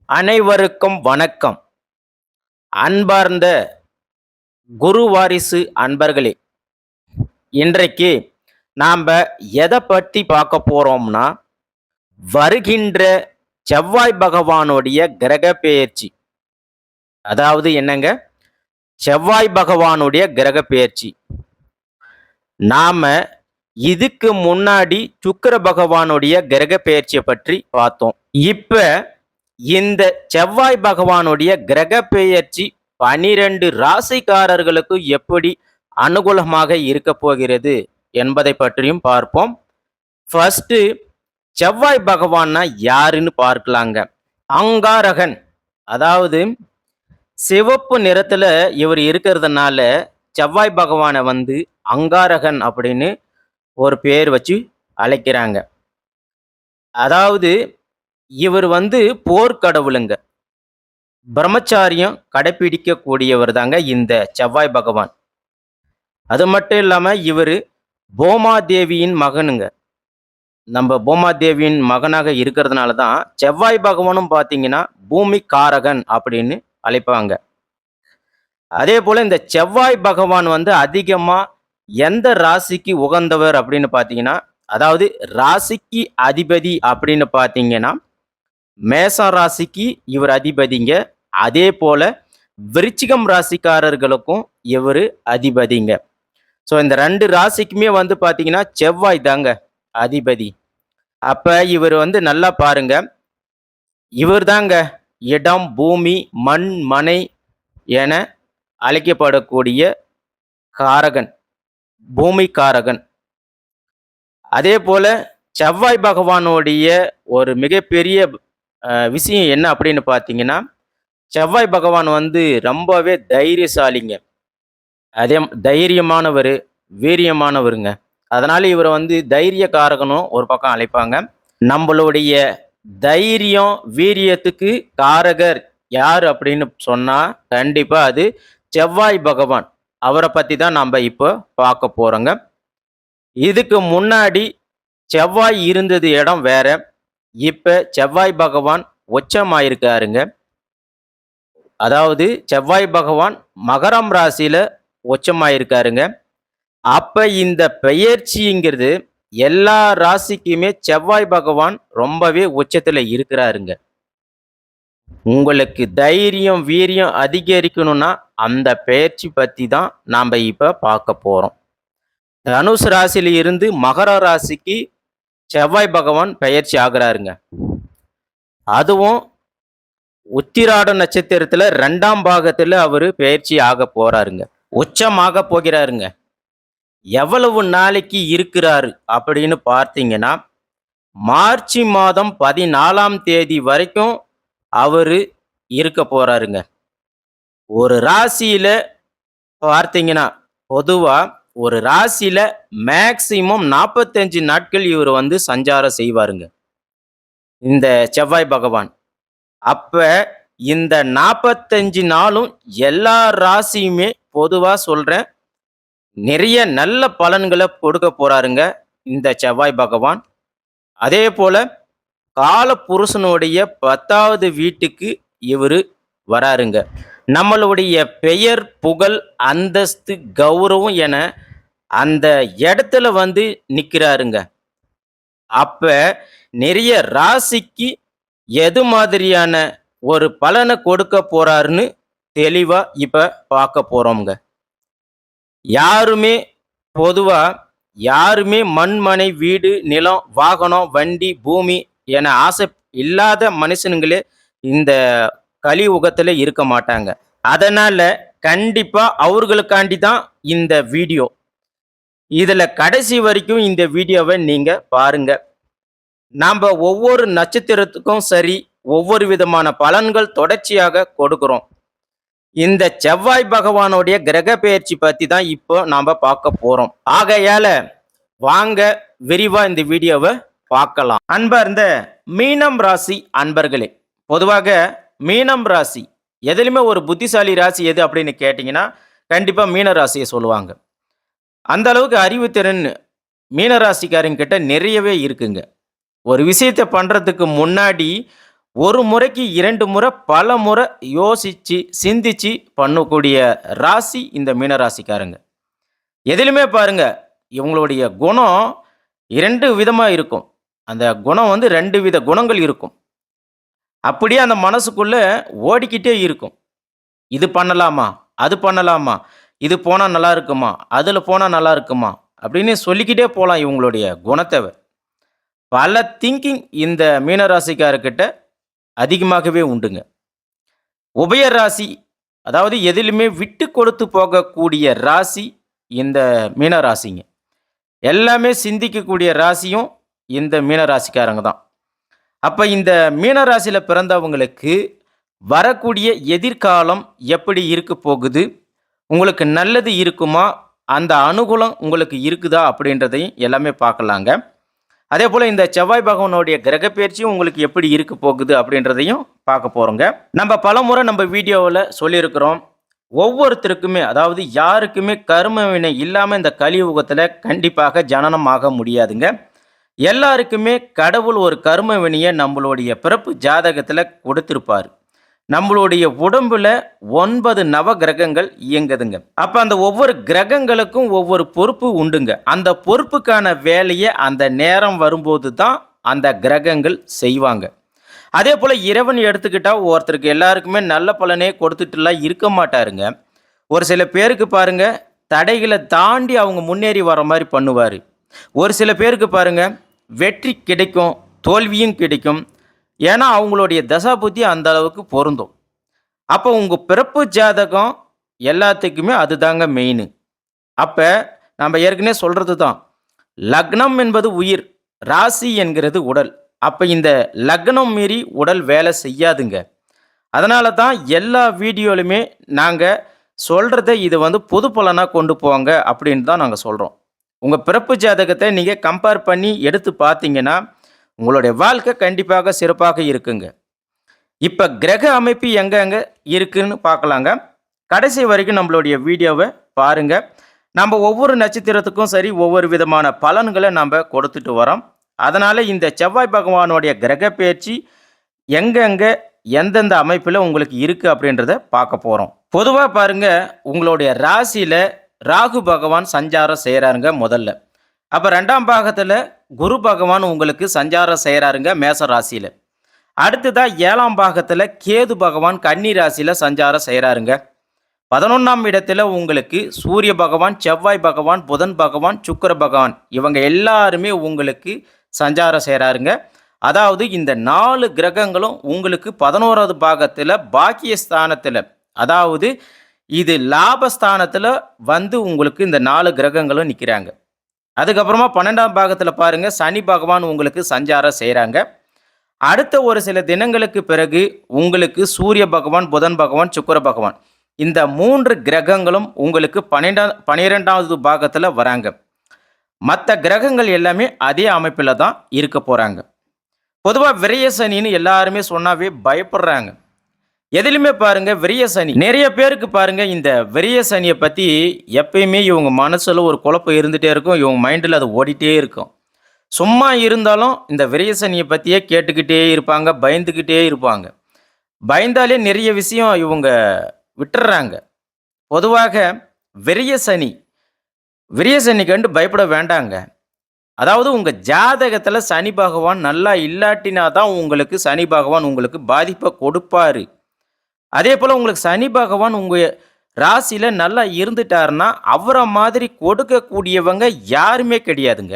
அனைவருக்கும் வணக்கம். அன்பார்ந்த குரு வாரிசு அன்பர்களே, இன்றைக்கு நாம் எதை பற்றி பார்க்க போறோம்னா, வருகின்ற செவ்வாய் பகவானுடைய கிரக பெயர்ச்சி. அதாவது என்னங்க, செவ்வாய் பகவானுடைய கிரக பெயர்ச்சி. நாம இதுக்கு முன்னாடி சுக்கிர பகவானுடைய கிரக பெயர்ச்சியை பற்றி பார்த்தோம். இப்ப இந்த செவ்வாய் பகவானுடைய கிரக பெயர்ச்சி 12 ராசிக்காரர்களுக்கு எப்படி அனுகூலமாக இருக்க போகிறது என்பதை பற்றியும் பார்ப்போம். ஃபர்ஸ்ட், செவ்வாய் பகவான்னா யாருன்னு பார்க்கலாங்க. அங்காரகன், அதாவது சிவப்பு நிறத்துல இவர் இருக்கிறதுனால செவ்வாய் பகவானை அங்காரகன் அப்படின்னு ஒரு பேர் வச்சு அழைக்கிறாங்க. அதாவது இவர் போர்க்கடவுளுங்க. பிரம்மச்சாரியம் கடைபிடிக்க கூடியவர் தாங்க இந்த செவ்வாய் பகவான். அது மட்டும் இல்லாம இவர் பூமாதேவியின் மகனுங்க. நம்ம பூமாதேவியின் மகனாக இருக்கிறதுனால தான் செவ்வாய் பகவானும் பார்த்தீங்கன்னா பூமி காரகன் அப்படின்னு அழைப்பாங்க. அதே போல இந்த செவ்வாய் பகவான் அதிகமா எந்த ராசிக்கு உகந்தவர் அப்படின்னு பார்த்தீங்கன்னா, அதாவது ராசிக்கு அதிபதி அப்படின்னு பார்த்தீங்கன்னா மேச ராசிக்கு இவர் அதிபதிங்க. அதே போல விருச்சிகம் ராசிக்காரர்களுக்கும் இவர் அதிபதிங்க. ஸோ இந்த 2 ராசிக்குமே பார்த்தீங்கன்னா செவ்வாய் தாங்க அதிபதி. அப்ப இவர் நல்லா பாருங்க, இவர் தாங்க இடம், பூமி, மண், மனை என அழைக்கப்படக்கூடிய காரகன், பூமி காரகன். அதே போல செவ்வாய் பகவானுடைய ஒரு மிகப்பெரிய விஷயம் என்ன அப்படின்னு பார்த்தீங்கன்னா, செவ்வாய் பகவான் ரொம்பவே தைரியசாலிங்க. அதே தைரியமானவர், வீரியமானவருங்க. அதனால இவரை தைரியக்காரகனும் ஒரு பக்கம் அழைப்பாங்க. நம்மளுடைய தைரியம், வீரியத்துக்கு காரகர் யார் அப்படின்னு சொன்னா கண்டிப்பா அது செவ்வாய் பகவான். அவரை பத்தி தான் நம்ம இப்போ பார்க்க போறோங்க. இதுக்கு முன்னாடி செவ்வாய் இருந்தது இடம் வேற. இப்ப செவ்வாய் பகவான் உச்சமாயிருக்காருங்க. அதாவது செவ்வாய் பகவான் மகரம் ராசியில உச்சமாயிருக்காருங்க. அப்ப இந்த பெயர்ச்சிங்கிறது எல்லா ராசிக்குமே செவ்வாய் பகவான் ரொம்பவே உச்சத்துல இருக்கிறாருங்க. உங்களுக்கு தைரியம், வீரியம் அதிகரிக்கணும்னா அந்த பெயர்ச்சி பத்தி தான் நாம இப்ப பார்க்க போறோம். தனுஷ் ராசியில இருந்து மகர ராசிக்கு செவ்வாய் பகவான் பெயர்ச்சி ஆகிறாருங்க. அதுவும் உத்திராட நட்சத்திரத்துல 2ஆம் பாகத்துல அவரு பெயர்ச்சி ஆக போறாருங்க. உச்சமாக போகிறாருங்க. எவ்வளவு நாளைக்கு இருக்கிறாரு அப்படின்னு பார்த்தீங்கன்னா, மார்ச் மாதம் 14ஆம் தேதி வரைக்கும் அவரு இருக்க போறாருங்க. ஒரு ராசியில பார்த்தீங்கன்னா, பொதுவா ஒரு ராசியில மேக்சிமம் 45 நாட்கள் இவர் சஞ்சாரம் செய்வாருங்க, இந்த செவ்வாய் பகவான். அப்ப இந்த 45 நாளும் எல்லா ராசியுமே பொதுவா சொல்றேன், நிறைய நல்ல பலன்களை கொடுக்க போறாருங்க இந்த செவ்வாய் பகவான். அதே போல கால புருஷனுடைய 10வது வீட்டுக்கு இவரு வராருங்க. நம்மளுடைய பெயர், புகழ், அந்தஸ்து, கௌரவம் என அந்த இடத்துல நிக்கிறாருங்க. அப்ப நிறைய ராசிக்கு எது மாதிரியான ஒரு பலனை கொடுக்க போறாருன்னு தெளிவா இப்ப பார்க்க போறோம்ங்க. யாருமே மண், மனை, வீடு, நிலம், வாகனம், வண்டி, பூமி என ஆசை இல்லாத மனுஷனுங்களே இந்த கலியுகத்துல இருக்க மாட்டாங்க. அதனால கண்டிப்பா அவர்களுக்காண்டி தான் இந்த வீடியோ. இதுல கடைசி வரைக்கும் இந்த வீடியோவை நீங்க பாருங்க. நாம ஒவ்வொரு நட்சத்திரத்துக்கும் சரி ஒவ்வொரு விதமான பலன்கள் தொடர்ச்சியாக கொடுக்கிறோம். இந்த செவ்வாய் பகவானுடைய கிரக பெயர்ச்சி பத்தி தான் இப்போ நாம பார்க்க போறோம். ஆகையால வாங்க விரிவா இந்த வீடியோவை பார்க்கலாம். அன்பார்ந்த மீனம் ராசி அன்பர்களே, பொதுவாக மீனம் ராசி எதுலையுமே ஒரு புத்திசாலி ராசி எது அப்படின்னு கேட்டீங்கன்னா கண்டிப்பா மீன ராசியை சொல்லுவாங்க. அந்த அளவுக்கு அறிவுத்திறன் மீனராசிக்காரங்க கிட்ட நிறையவே இருக்குங்க. ஒரு விஷயத்தை பண்றதுக்கு முன்னாடி ஒரு முறைக்கு 2 முறை பல முறை யோசிச்சு, சிந்திச்சு பண்ணக்கூடிய ராசி இந்த மீன ராசிக்காரங்க. எதிலுமே பாருங்க, இவங்களுடைய குணம் 2 விதமா இருக்கும். அந்த குணம் வந்து 2 வித குணங்கள் இருக்கும். அப்படியே அந்த மனசுக்குள்ள ஓடிக்கிட்டே இருக்கும். இது பண்ணலாமா? அது பண்ணலாமா? இது போனா நல்லா இருக்குமா? அதுல போனா நல்லா இருக்குமா? அப்படின்னு சொல்லிக்கிட்டே போலாம் இவங்களுடைய குணத்த. பல திங்கிங் இந்த மீன ராசிக்காரர்கிட்ட அதிகமாகவே உண்டுங்க. உபய ராசி, அதாவது எதிலுமே விட்டு கொடுத்து போகக்கூடிய ராசி இந்த மீன ராசிங்க. எல்லாமே சிந்திக்கக்கூடிய ராசியும் இந்த மீன ராசிக்காரங்க தான். அப்ப இந்த மீன ராசியில பிறந்தவங்களுக்கு வரக்கூடிய எதிர்காலம் எப்படி இருக்க போகுது? உங்களுக்கு நல்லது இருக்குமா? அந்த அனுகூலம் உங்களுக்கு இருக்குதா? அப்படின்றதையும் எல்லாமே பார்க்கலாங்க. அதேபோல இந்த செவ்வாய் பகவானுடைய கிரகப்பெயர்ச்சியும் உங்களுக்கு எப்படி இருக்க போகுது? அப்படின்றதையும் பார்க்க போறோங்க. நம்ம பலமுறை நம்ம வீடியோவுல சொல்லியிருக்கிறோம். ஒவ்வொருத்தருக்குமே, அதாவது யாருக்குமே கர்ம வினை இல்லாம இந்த கலியுகத்துல கண்டிப்பாக ஜனனம் ஆக முடியாதுங்க. எல்லாருக்குமே கடவுள் ஒரு கர்ம வினைய நம்மளுடைய பிறப்பு ஜாதகத்துல கொடுத்திருப்பாரு. நம்மளுடைய உடம்புல 9 நவ கிரகங்கள் இயங்குதுங்க. அப்ப அந்த ஒவ்வொரு கிரகங்களுக்கும் ஒவ்வொரு பொறுப்பு உண்டுங்க. அந்த பொறுப்புக்கான வேலையை அந்த நேரம் வரும்போது தான் அந்த கிரகங்கள் செய்வாங்க. அதே போல இறைவன் எடுத்துக்கிட்டா ஒருத்தருக்கு எல்லாருக்குமே நல்ல பலனே கொடுத்துட்டுலாம் இருக்க மாட்டாருங்க. ஒரு சில பேருக்கு பாருங்க, தடைகளை தாண்டி அவங்க முன்னேறி வர மாதிரி பண்ணுவாரு. ஒரு சில பேருக்கு பாருங்க, வெற்றி கிடைக்கும், தோல்வியும் கிடைக்கும். ஏன்னா அவங்களுடைய தசாபுத்தி அந்த அளவுக்கு பொருந்தும். அப்போ உங்க பிறப்பு ஜாதகம் எல்லாத்துக்குமே அதுதாங்க மெயின். அப்ப நம்ம ஏற்கனவே சொல்றது தான். லக்னம் என்பது உயிர், ராசி என்கிறது உடல். அப்ப இந்த லக்னம் மீறி உடல் வேலை செய்யாதுங்க. அதனால தான் எல்லா வீடியோலுமே நாங்க சொல்றத இது வந்து பொது பலனா கொண்டு போங்க அப்படின்னு தான் நாங்க சொல்றோம். உங்க பிறப்பு ஜாதகத்தை நீங்க கம்பேர் பண்ணி எடுத்து பார்த்தீங்கன்னா, உங்களுடைய வாழ்க்கை கண்டிப்பாக சிறப்பாக இருக்குங்க. இப்ப கிரக அமைப்பு எங்கெங்க இருக்குன்னு பார்க்கலாங்க. கடைசி வரைக்கும் நம்மளுடைய வீடியோவை பாருங்க. நம்ம ஒவ்வொரு நட்சத்திரத்துக்கும் சரி ஒவ்வொரு விதமான பலன்களை நம்ம கொடுத்துட்டு வரோம். அதனால இந்த செவ்வாய் பகவானுடைய கிரக பெயர்ச்சி எங்கெங்க எந்தெந்த அமைப்பில் உங்களுக்கு இருக்கு அப்படின்றத பார்க்க போறோம். பொதுவாக பாருங்க, உங்களுடைய ராசியில ராகு பகவான் சஞ்சாரம் செய்கிறாருங்க முதல்ல. அப்போ 2ஆம் பாகத்தில் குரு பகவான் உங்களுக்கு சஞ்சாரம் செய்கிறாருங்க மேச ராசியில். அடுத்ததா 7ஆம் பாகத்தில் கேது பகவான் கன்னி ராசியில் சஞ்சாரம் செய்கிறாருங்க. 11ஆம் இடத்துல உங்களுக்கு சூரிய பகவான், செவ்வாய் பகவான், புதன் பகவான், சுக்கிர பகவான் இவங்க எல்லாருமே உங்களுக்கு சஞ்சாரம் செய்கிறாருங்க. அதாவது இந்த 4 கிரகங்களும் உங்களுக்கு 11வது பாகத்தில் பாக்கியஸ்தானத்தில், அதாவது இது லாபஸ்தானத்தில் வந்து உங்களுக்கு இந்த 4 கிரகங்களும் நிற்கிறாங்க. அதுக்கப்புறமா 12ஆம் பாகத்தில் பாருங்க, சனி பகவான் உங்களுக்கு சஞ்சாரம் செய்கிறாங்க. அடுத்த ஒரு சில தினங்களுக்கு பிறகு உங்களுக்கு சூரிய பகவான், புதன் பகவான், சுக்கிர பகவான் இந்த 3 கிரகங்களும் உங்களுக்கு 12வது பாகத்தில் வராங்க. மற்ற கிரகங்கள் எல்லாமே அதே அமைப்பில் தான் இருக்க போகிறாங்க. பொதுவாக விரய சனின்னு எல்லாருமே சொன்னாவே பயப்படுறாங்க. எதிலுமே பாருங்க விரய சனி, நிறைய பேருக்கு பாருங்க இந்த விரய சனியை பற்றி எப்பயுமே இவங்க மனசில் ஒரு குழப்பம் இருந்துகிட்டே இருக்கும். இவங்க மைண்டில் அது ஓடிட்டே இருக்கும். சும்மா இருந்தாலும் இந்த விரய சனியை பற்றியே கேட்டுக்கிட்டே இருப்பாங்க, பயந்துக்கிட்டே இருப்பாங்க. பயந்தாலே நிறைய விஷயம் இவங்க விட்டுறாங்க. பொதுவாக விரய சனி, விரய சனி கண்டு பயப்பட வேண்டாங்க. அதாவது உங்கள் ஜாதகத்தில் சனி பகவான் நல்லா இல்லாட்டினா தான் உங்களுக்கு சனி பகவான் உங்களுக்கு பாதிப்பை கொடுப்பாரு. அதே போல் உங்களுக்கு சனி பகவான் உங்கள் ராசியில் நல்லா இருந்துட்டாருன்னா அவரை மாதிரி கொடுக்கக்கூடியவங்க யாருமே கிடையாதுங்க.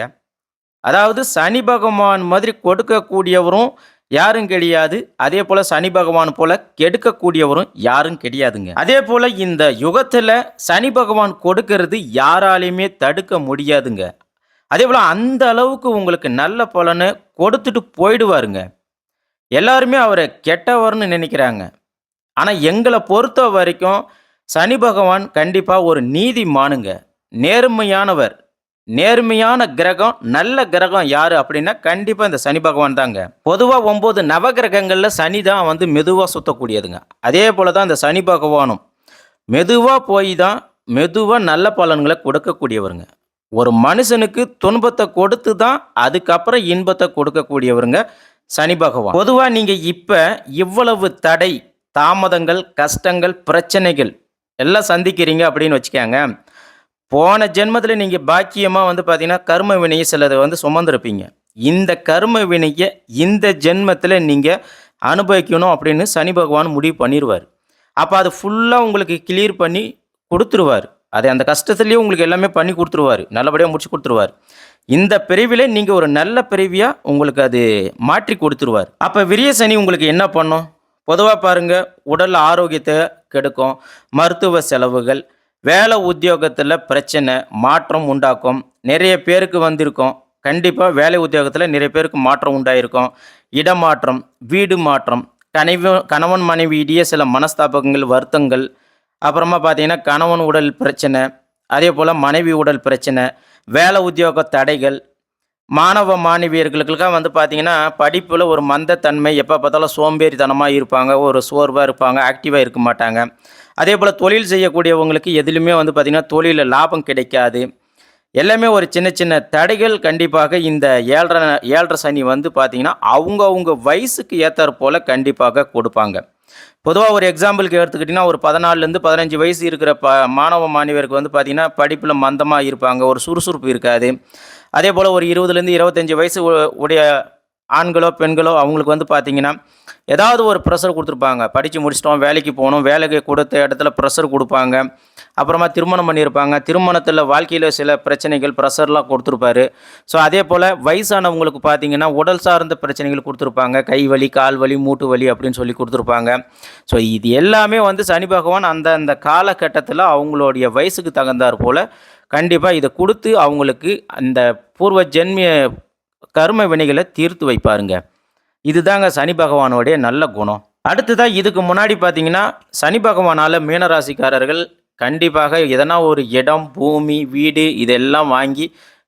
அதாவது சனி பகவான் மாதிரி கொடுக்கக்கூடியவரும் யாரும் கிடையாது. அதே போல் சனி பகவான் போல கெடுக்கக்கூடியவரும் யாரும் கிடையாதுங்க. அதே போல் இந்த யுகத்தில் சனி பகவான் கொடுக்கறது யாராலையுமே தடுக்க முடியாதுங்க. அதே போல் அந்த அளவுக்கு உங்களுக்கு நல்ல பலனை கொடுத்துட்டு போயிடுவாருங்க. எல்லாருமே அவரை கெட்டவர்னு நினைக்கிறாங்க. ஆனால் எங்களை பொறுத்த வரைக்கும் சனி பகவான் கண்டிப்பாக ஒரு நீதிமானுங்க, நேர்மையானவர். நேர்மையான கிரகம், நல்ல கிரகம் யாரு அப்படின்னா கண்டிப்பாக இந்த சனி பகவான் தாங்க. பொதுவாக 9 நவகிரகங்களில் சனி தான் வந்து மெதுவாக சுற்றக்கூடியதுங்க. அதே போல தான் இந்த சனி பகவானும் மெதுவாக போய் தான் மெதுவாக நல்ல பலன்களை கொடுக்கக்கூடியவருங்க. ஒரு மனுஷனுக்கு துன்பத்தை கொடுத்து தான் அதுக்கப்புறம் இன்பத்தை கொடுக்கக்கூடியவருங்க சனி பகவான். பொதுவா நீங்க இப்ப இவ்வளவு தடை, தாமதங்கள், கஷ்டங்கள், பிரச்சனைகள் எல்லாம் சந்திக்கிறீங்க அப்படின்னு வச்சுக்கோங்க. போன ஜென்மத்தில நீங்க பாக்கியமா வந்து பார்த்தீங்கன்னா, கர்ம வினைய சிலத வந்து சுமந்திருப்பீங்க. இந்த கர்ம வினைய இந்த ஜென்மத்தில நீங்க அனுபவிக்கணும் அப்படின்னு சனி பகவான் முடிவு பண்ணிருவாரு. அப்ப அது ஃபுல்லா உங்களுக்கு கிளியர் பண்ணி குடுத்துருவாரு. அது அந்த கஷ்டத்திலேயே உங்களுக்கு எல்லாமே பண்ணி குடுத்துருவாரு. நல்லபடியா முடிச்சு குடுத்துருவாரு. இந்த பிறவில நீங்க ஒரு நல்ல பிறவியா உங்களுக்கு அது மாற்றி குடுத்துருவாரு. அப்ப விரிய சனி உங்களுக்கு என்ன பண்ணும்? பொதுவா பாருங்க, உடல் ஆரோக்கியத்த கெடுக்கும். மருத்துவ செலவுகள், வேலை உத்தியோகத்துல பிரச்சனை, மாற்றம் உண்டாக்கும். நிறைய பேருக்கு வந்திருக்கும். கண்டிப்பா வேலை உத்தியோகத்துல நிறைய பேருக்கு மாற்றம் உண்டாயிருக்கும். இடமாற்றம், வீடு மாற்றம், கணவன் மனைவி இடையே சில மனஸ்தாபங்கள், வருத்தங்கள், அப்புறமா பார்த்தீங்கன்னா கணவன் உடல் பிரச்சனை, அதேபோல மனைவி உடல் பிரச்சனை, வேலை உத்தியோக தடைகள், மாணவ மாணவியர்களுக்கெல்லாம் வந்து பார்த்தீங்கன்னா, படிப்புல ஒரு மந்தத்தன்மை, எப்ப பார்த்தாலும் சோம்பேறித்தனமா இருப்பாங்க. ஒரு சோர்வா இருப்பாங்க. ஆக்டிவா இருக்க மாட்டாங்க. அதேபோல தொழில் செய்யக்கூடியவங்களுக்கு எதிலுமே வந்து பார்த்தீங்கன்னா, தொழில்ல லாபம் கிடைக்காது. எல்லாமே ஒரு சின்ன சின்ன தடைகள் கண்டிப்பாக இந்த 7 1/2 சனி வந்து பார்த்தீங்கன்னா, அவங்க வயசுக்கு ஏத்தாற் போல கண்டிப்பாக கொடுப்பாங்க. பொதுவா ஒரு எக்ஸாம்பிளுக்கு எடுத்துக்கிட்டிங்கன்னா, ஒரு 14லேருந்து 15 வயசு இருக்கிற மாணவ மாணவியருக்கு வந்து பார்த்தீங்கன்னா, படிப்பில மந்தமா இருப்பாங்க. ஒரு சுறுசுறுப்பு இருக்காது. அதேபோல ஒரு 20லேருந்து 25 வயசு உடைய ஆண்களோ, பெண்களோ அவங்களுக்கு வந்து பார்த்தீங்கன்னா, ஏதாவது ஒரு ப்ரெஷர் குடுத்துருப்பாங்க. படிச்சு முடிச்சுட்டோம், வேலைக்கு போணும். வேலைக்கு குடுத்த இடத்துல ப்ரெஷர் குடுப்பாங்க. அப்புறமா திருமணம் பண்ணியிருப்பாங்க. திருமணத்தில வாழ்க்கையில சில பிரச்சனைகள், ப்ரெஷர்லாம் குடுத்துருப்பாரு. ஸோ அதேபோல வயசானவங்களுக்கு பார்த்தீங்கன்னா, உடல் சார்ந்த பிரச்சனைகள் குடுத்துருப்பாங்க. கை வலி, கால் வலி, மூட்டு வலி அப்படின்னு சொல்லி குடுத்துருப்பாங்க. ஸோ இது எல்லாமே வந்து சனி பகவான் அந்த அந்த காலகட்டத்தில அவங்களுடைய வயசுக்கு தகுந்தாற் போல கண்டிப்பா இத குடுத்து அவங்களுக்கு அந்த பூர்வ ஜென்மிய கர்ம வினைகள தீர்த்து வைப்பாருங்க. இதுதாங்க சனி பகவானுடைய நல்ல குணம். அடுத்ததா இதுக்கு முன்னாடி பார்த்தீங்கன்னா, சனி பகவானால மீனராசிக்காரர்கள் கண்டிப்பாக எதனா ஒரு இடம், பூமி, வீடு இதெல்லாம் வாங்கி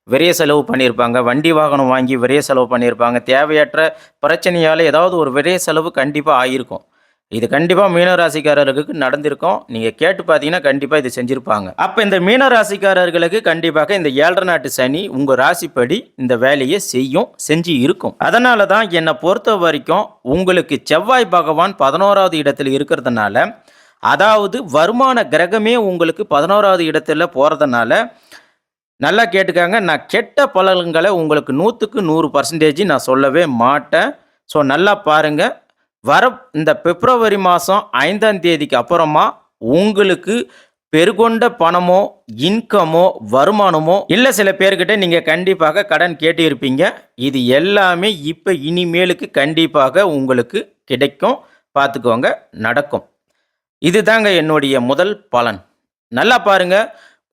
விரய செலவு பண்ணியிருப்பாங்க. வண்டி வாகனம் வாங்கி விரய செலவு பண்ணியிருப்பாங்க. தேவையற்ற பிரச்சனையால ஏதாவது ஒரு விரய செலவு கண்டிப்பா ஆயிருக்கும். இது கண்டிப்பா மீனராசிக்காரர்களுக்கு நடந்திருக்கும். நீங்க கேட்டு பார்த்தீங்கன்னா, கண்டிப்பா இது செஞ்சிருப்பாங்க. அப்ப இந்த மீனராசிக்காரர்களுக்கு கண்டிப்பாக இந்த 7 1/2 நாட்டு சனி உங்க ராசிப்படி இந்த வேலைய செய்யும், செஞ்சு இருக்கும். அதனால தான் என்ன பொறுத்தவரைக்கும் உங்களுக்கு செவ்வாய் பகவான் 11வது இடத்துல இருக்கிறதுனால, அதாவது வருமான கிரகமே உங்களுக்கு 11வது இடத்துல போறதுனால, நல்லா கேட்டுக்கங்க. நான் கெட்ட பலன்கள உங்களுக்கு 100க்கு 100% நான் சொல்லவே மாட்டேன். ஸோ நல்லா பாருங்க. இந்த பிப்ரவரி மாதம் 5ஆம் தேதிக்கு அப்புறமா உங்களுக்கு பெருகொண்ட பணமோ, இன்கமோ, வருமானமோ இல்ல சில பேர்கிட்ட நீங்க கண்டிப்பாக கடன் கேட்டு இருப்பீங்க. இது எல்லாமே இப்ப இனிமேலுக்கு கண்டிப்பாக உங்களுக்கு கிடைக்கும். பார்த்துக்கோங்க, நடக்கும். இதுதாங்க என்னுடைய முதல் பலன். நல்லா பாருங்க.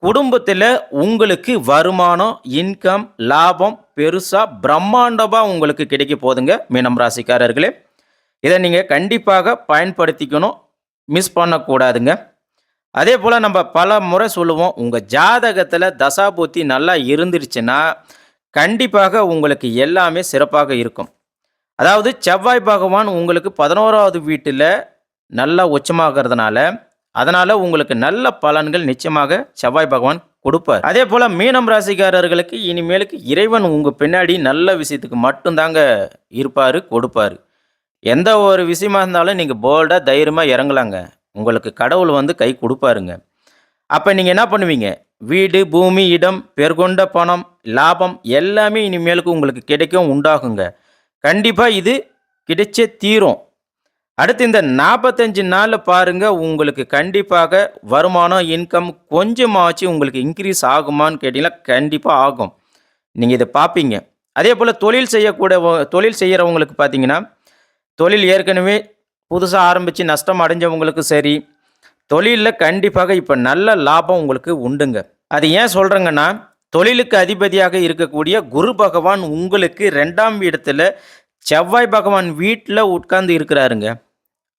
குடும்பத்தில உங்களுக்கு வருமானம், இன்கம், லாபம் பெருசா பிரம்மாண்டமா உங்களுக்கு கிடைக்க போதுங்க மீனம் ராசிக்காரர்களே. இதை நீங்கள் கண்டிப்பாக பயன்படுத்திக்கணும். மிஸ் பண்ணக்கூடாதுங்க. அதே போல் நம்ம பல முறை சொல்லுவோம், உங்கள் ஜாதகத்தில் தசாபுத்தி நல்லா இருந்துருச்சுன்னா கண்டிப்பாக உங்களுக்கு எல்லாமே சிறப்பாக இருக்கும். அதாவது செவ்வாய் பகவான் உங்களுக்கு 11வது வீட்டில் நல்லா உச்சமாகிறதுனால, அதனால் உங்களுக்கு நல்ல பலன்கள் நிச்சயமாக செவ்வாய் பகவான் கொடுப்பார். அதே போல் மீனம் ராசிக்காரர்களுக்கு இனிமேலுக்கு இறைவன் உங்கள் பின்னாடி நல்ல விஷயத்துக்கு மட்டும்தாங்க இருப்பார், கொடுப்பார். எந்த ஒரு விஷயமா இருந்தாலும் நீங்கள் போல்டாக தைரியமாக இறங்கலாங்க. உங்களுக்கு கடவுள் வந்து கை கொடுப்பாருங்க. அப்போ நீங்கள் என்ன பண்ணுவீங்க? வீடு, பூமி, இடம், பெருகொண்ட பணம், லாபம் எல்லாமே இனிமேலுக்கு உங்களுக்கு கிடைக்கும், உண்டாகுங்க. கண்டிப்பாக இது கிடைச்சே தீரும். அடுத்து இந்த 45 நாளில் பாருங்கள், உங்களுக்கு கண்டிப்பாக வருமானம், இன்கம் கொஞ்சமாச்சு உங்களுக்கு இன்க்ரீஸ் ஆகுமான்னு கேட்டிங்கன்னா கண்டிப்பாக ஆகும். நீங்கள் இதை பார்ப்பீங்க. அதே போல் தொழில் செய்கிறவங்களுக்கு பார்த்தீங்கன்னா, தொழில் ஏற்கனவே புதுசா ஆரம்பிச்சு நஷ்டம் அடைஞ்சவங்களுக்கு சரி, தொழில்ல கண்டிப்பாக இப்ப நல்ல லாபம் உங்களுக்கு உண்டுங்க. அது ஏன் சொல்றேங்கன்னா, தொழிலுக்கு அதிபதியாக இருக்கக்கூடிய குரு பகவான் உங்களுக்கு 2ஆம் இடத்துல செவ்வாய் பகவான் வீட்ல உட்கார்ந்து இருக்கிறாருங்க.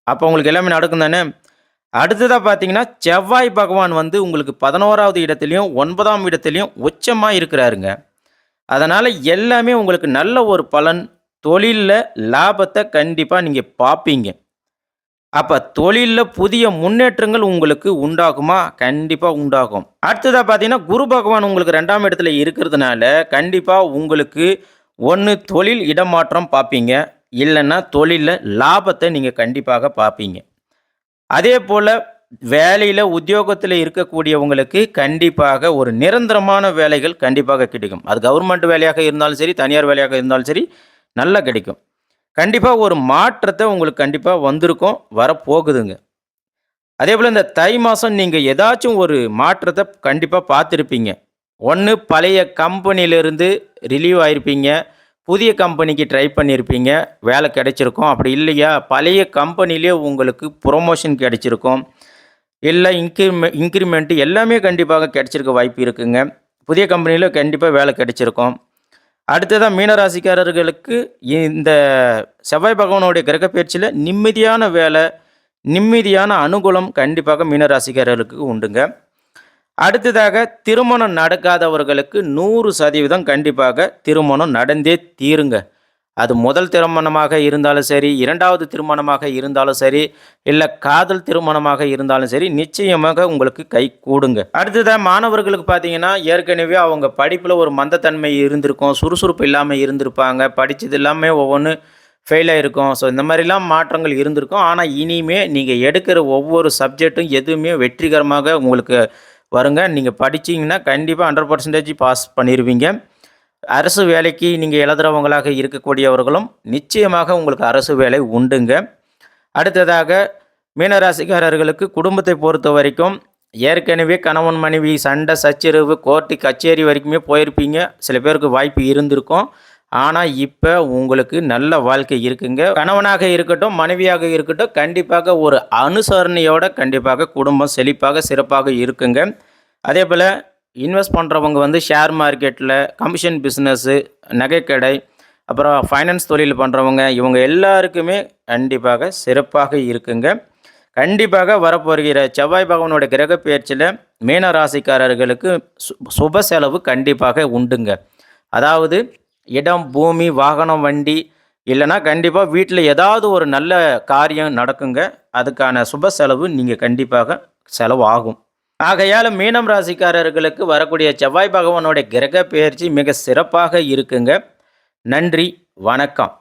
அப்ப உங்களுக்கு எல்லாமே நடக்கும் தானே? அடுத்ததா பார்த்தீங்கன்னா, செவ்வாய் பகவான் வந்து உங்களுக்கு 11வது இடத்திலயும், 9ஆம் இடத்திலயும் உச்சமா இருக்கிறாருங்க. அதனால எல்லாமே உங்களுக்கு நல்ல ஒரு பலன். தொழில்ல லாபத்தை கண்டிப்பா நீங்க பார்ப்பீங்க. அப்ப தொழில்ல புதிய முன்னேற்றங்கள் உங்களுக்கு உண்டாகுமா? கண்டிப்பா உண்டாகும். அடுத்ததா பார்த்தீங்கன்னா, குரு பகவான் உங்களுக்கு 2ஆம் இடத்துல இருக்கிறதுனால, கண்டிப்பா உங்களுக்கு 1 தொழில் இடமாற்றம் பார்ப்பீங்க. இல்லைன்னா தொழிலில் லாபத்தை நீங்கள் கண்டிப்பாக பார்ப்பீங்க. அதே போல் வேலையில் உத்தியோகத்தில் இருக்கக்கூடியவங்களுக்கு கண்டிப்பாக ஒரு நிரந்தரமான வேலைகள் கண்டிப்பாக கிடைக்கும். அது கவர்மெண்ட் வேலையாக இருந்தாலும் சரி, தனியார் வேலையாக இருந்தாலும் சரி, நல்லா கிடைக்கும். கண்டிப்பாக ஒரு மாற்றத்தை உங்களுக்கு கண்டிப்பாக வந்திருக்கும், வரப்போகுதுங்க. அதே போல் இந்த தை மாதம் நீங்கள் ஏதாச்சும் ஒரு மாற்றத்தை கண்டிப்பாக பார்த்துருப்பீங்க. ஒன்று பழைய கம்பெனியிலேருந்து ரிலீவ் ஆகிருப்பீங்க, புதிய கம்பெனிக்கு ட்ரை பண்ணியிருப்பீங்க, வேலை கிடைச்சிருக்கும். அப்படி இல்லையா பழைய கம்பெனிலே உங்களுக்கு ப்ரொமோஷன் கிடைச்சிருக்கும், இல்லை இன்க்ரிமெண்ட் எல்லாமே கண்டிப்பாக கிடைச்சிருக்க வாய்ப்பு இருக்குங்க. புதிய கம்பெனியில் கண்டிப்பாக வேலை கிடைச்சிருக்கும். அடுத்ததாக மீனராசிக்காரர்களுக்கு இந்த செவ்வாய் பகவானுடைய கிரகப்பெயர்ச்சியில் நிம்மதியான வேலை, நிம்மதியான அனுகூலம் கண்டிப்பாக மீனராசிக்காரர்களுக்கு உண்டுங்க. அடுத்ததாக திருமணம் நடக்காதவர்களுக்கு 100% கண்டிப்பாக திருமணம் நடந்தே தீருங்க. அது முதல் திருமணமாக இருந்தாலும் சரி, இரண்டாவது திருமணமாக இருந்தாலும் சரி, இல்லை காதல் திருமணமாக இருந்தாலும் சரி, நிச்சயமாக உங்களுக்கு கை கூடுங்க. அடுத்ததாக மாணவர்களுக்கு பார்த்தீங்கன்னா, ஏற்கனவே அவங்க படிப்பில் ஒரு மந்தத்தன்மை இருந்திருக்கும், சுறுசுறுப்பு இல்லாமல் இருந்திருப்பாங்க, படித்தது எல்லாமே ஒவ்வொன்று ஃபெயிலாக இருக்கும். ஸோ இந்த மாதிரிலாம் மாற்றங்கள் இருந்திருக்கும். ஆனால் இனிமே நீங்கள் எடுக்கிற ஒவ்வொரு சப்ஜெக்ட்டும் எதுவுமே வெற்றிகரமாக உங்களுக்கு வருங்க. நீங்கள் படிச்சிங்கன்னா கண்டிப்பாக 100% பாஸ் பண்ணிடுவீங்க. அரசு வேலைக்கு நீங்கள் எழுதுகிறவங்களாக இருக்கக்கூடியவர்களும் நிச்சயமாக உங்களுக்கு அரசு வேலை உண்டுங்க. அடுத்ததாக மீனராசிக்காரர்களுக்கு குடும்பத்தை பொறுத்த வரைக்கும் ஏற்கனவே கணவன் மனைவி சண்டை சச்சரவு கோர்ட்டு கச்சேரி வரைக்குமே போயிருப்பீங்க. சில பேருக்கு வாய்ப்பு இருந்திருக்கும். ஆனால் இப்போ உங்களுக்கு நல்ல வாழ்க்கை இருக்குங்க. கணவனாக இருக்கட்டும், மனைவியாக இருக்கட்டும், கண்டிப்பாக ஒரு அனுசரணையோட கண்டிப்பாக குடும்பம் செழிப்பாக சிறப்பாக இருக்குங்க. அதே போல் இன்வெஸ்ட் பண்ணுறவங்க ஷேர் மார்க்கெட்டில், கமிஷன் பிஸ்னஸ்ஸு, நகைக்கடை, அப்புறம் ஃபைனான்ஸ் தொழில் பண்ணுறவங்க, இவங்க எல்லாருக்குமே கண்டிப்பாக சிறப்பாக இருக்குங்க. கண்டிப்பாக வரப்போகிற செவ்வாய் பகவானோட கிரக பெயர்ச்சியில் மீன ராசிக்காரர்களுக்கு சுப செலவு கண்டிப்பாக உண்டுங்க. அதாவது இடம், பூமி, வாகனம், வண்டி இல்லைன்னா கண்டிப்பாக வீட்டில் ஏதாவது ஒரு நல்ல காரியம் நடக்குங்க. அதுக்கான சுப செலவு நீங்கள் கண்டிப்பாக செலவு ஆகும். ஆகையால் மீனம் ராசிக்காரர்களுக்கு வரக்கூடிய செவ்வாய் பகவானுடைய கிரக பெயர்ச்சி மிக சிறப்பாக இருக்குங்க. நன்றி, வணக்கம்.